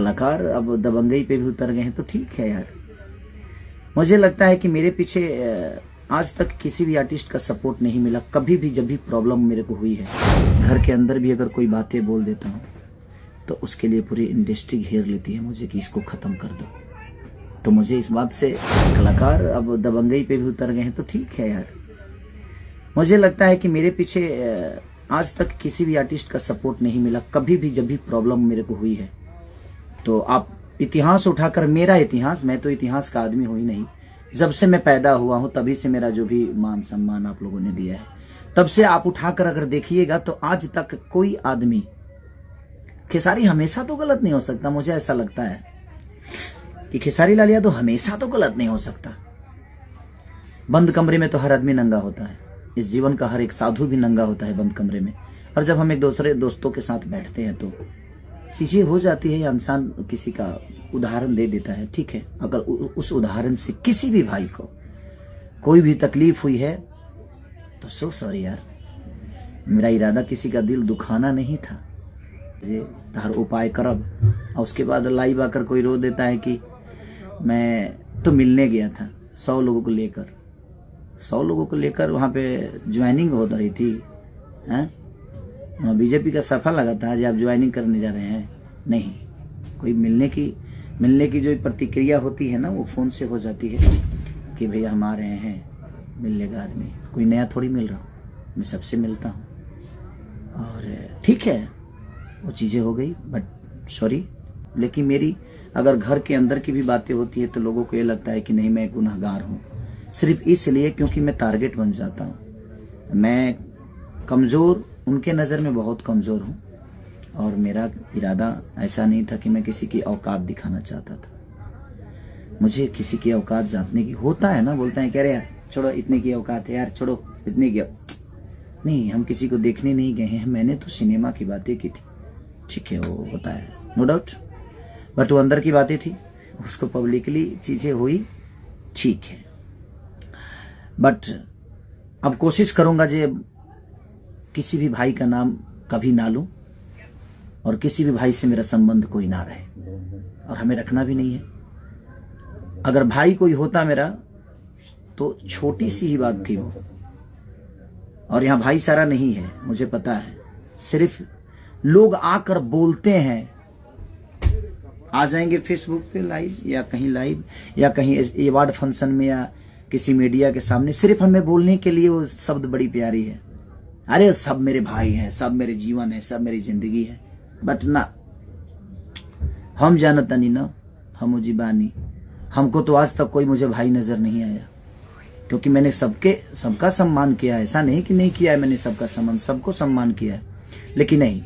कलाकार अब दबंगई पे भी उतर गए हैं तो ठीक है यार। मुझे लगता है कि मेरे पीछे आज तक किसी भी आर्टिस्ट का सपोर्ट नहीं मिला। कभी भी जब भी प्रॉब्लम मेरे को हुई है, घर के अंदर भी अगर कोई बातें बोल देता हूँ तो उसके लिए पूरी इंडस्ट्री घेर लेती है मुझे कि इसको खत्म कर दो। तो मुझे इस बात से कलाकार अब दबंगई पे भी उतर गए हैं तो ठीक है यार। मुझे लगता है कि मेरे पीछे आज तक किसी भी आर्टिस्ट का सपोर्ट नहीं मिला। कभी भी जब भी प्रॉब्लम मेरे को हुई है तो आप इतिहास उठाकर, मेरा इतिहास, मैं तो इतिहास का आदमी हूं ही नहीं। जब से मैं पैदा हुआ हूं तभी से मेरा जो भी मान सम्मान आप लोगों ने दिया है, तब से आप उठाकर अगर देखिएगा तो आज तक कोई आदमी, खेसारी हमेशा तो गलत नहीं हो सकता। मुझे ऐसा लगता है कि खेसारी लाल यादव हमेशा तो गलत नहीं हो सकता। बंद कमरे में तो हर आदमी नंगा होता है। इस जीवन का हर एक साधु भी नंगा होता है बंद कमरे में। और जब हम एक दूसरे दोस्तों के साथ बैठते हैं तो चीजें हो जाती है। इंसान किसी का उदाहरण दे देता है, ठीक है। अगर उस उदाहरण से किसी भी भाई को कोई भी तकलीफ हुई है तो सो सॉरी यार। मेरा इरादा किसी का दिल दुखाना नहीं था। जे हर उपाय करब और उसके बाद लाइव आकर कोई रो देता है कि मैं तो मिलने गया था 100 लोगों को लेकर वहां पे ज्वाइनिंग हो रही थी। बीजेपी का सफा लगा था आज आप ज्वाइनिंग करने जा रहे हैं। नहीं, कोई मिलने की जो प्रतिक्रिया होती है ना, वो फोन से हो जाती है कि भैया हम आ रहे हैं, मिल लेगा आदमी। कोई नया थोड़ी मिल रहा हूँ, मैं सबसे मिलता हूँ। और ठीक है, वो चीजें हो गई, बट सॉरी। लेकिन मेरी अगर घर के अंदर की भी बातें होती है तो लोगों को ये लगता है कि नहीं, मैं गुनहगार हूँ, सिर्फ इसलिए क्योंकि मैं टारगेट बन जाता हूँ। मैं कमजोर, उनके नज़र में बहुत कमजोर हूँ। और मेरा इरादा ऐसा नहीं था कि मैं किसी की औकात दिखाना चाहता था। मुझे किसी की औकात जानने की होता है ना, बोलते हैं कह रहे यार छोड़ो, इतने की औकात है यार, छोड़ो इतने की। नहीं, हम किसी को देखने नहीं गए हैं। मैंने तो सिनेमा की बातें की थी, ठीक है, वो होता है, नो डाउट। बट वो अंदर की बातें थी, उसको पब्लिकली चीजें हुई, ठीक है। बट अब कोशिश करूंगा जे किसी भी भाई का नाम कभी ना लूं और किसी भी भाई से मेरा संबंध कोई ना रहे, और हमें रखना भी नहीं है। अगर भाई कोई होता मेरा तो छोटी सी ही बात थी वो। और यहां भाईचारा नहीं है, मुझे पता है। सिर्फ लोग आकर बोलते हैं, आ जाएंगे फेसबुक पे लाइव या कहीं लाइव या कहीं अवार्ड फंक्शन में या किसी मीडिया के सामने, सिर्फ हमें बोलने के लिए वो शब्द बड़ी प्यारी है। अरे सब मेरे भाई हैं, सब मेरे जीवन है, सब मेरी जिंदगी है। बट ना, हम जानता नहीं ना, हम जीवानी। हमको तो आज तक कोई मुझे भाई नजर नहीं आया, क्योंकि मैंने सबका सम्मान किया है। ऐसा नहीं कि नहीं किया है, मैंने सबको सम्मान किया है। लेकिन नहीं,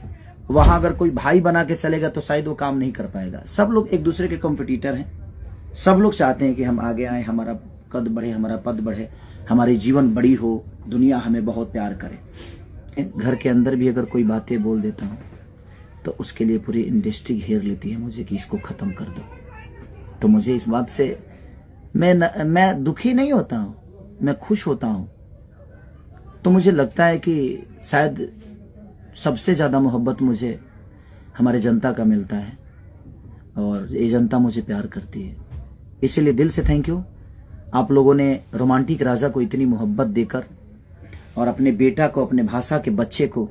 वहां अगर कोई भाई बना के चलेगा तो शायद वो काम नहीं कर पाएगा। सब लोग एक दूसरे के कॉम्पिटिटर हैं। सब लोग चाहते हैं कि हम आगे आए, हमारा कद बढ़े, हमारा पद बढ़े, हमारी जीवन बड़ी हो, दुनिया हमें बहुत प्यार करे। घर के अंदर भी अगर कोई बातें बोल देता हूँ तो उसके लिए पूरी इंडस्ट्री घेर लेती है मुझे कि इसको खत्म कर दो। तो मुझे इस बात से मैं दुखी नहीं होता हूँ, मैं खुश होता हूँ। तो मुझे लगता है कि शायद सबसे ज्यादा मोहब्बत मुझे हमारे जनता का मिलता है और ये जनता मुझे प्यार करती है। इसीलिए दिल से थैंक यू। आप लोगों ने रोमांटिक राजा को इतनी मोहब्बत देकर और अपने बेटा को, अपने भाषा के बच्चे को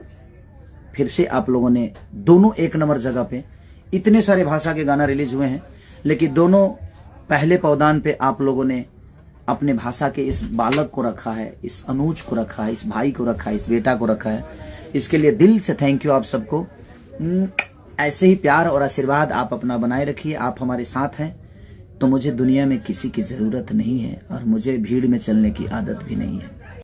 फिर से आप लोगों ने, दोनों एक नंबर जगह पे, इतने सारे भाषा के गाना रिलीज हुए हैं लेकिन दोनों पहले पौदान पे आप लोगों ने अपने भाषा के इस बालक को रखा है, इस अनुज को रखा है, इस भाई को रखा है, इस बेटा को रखा है। इसके लिए दिल से थैंक यू आप सबको। ऐसे ही प्यार और आशीर्वाद आप अपना बनाए रखिए। आप हमारे साथ हैं तो मुझे दुनिया में किसी की जरूरत नहीं है और मुझे भीड़ में चलने की आदत भी नहीं है।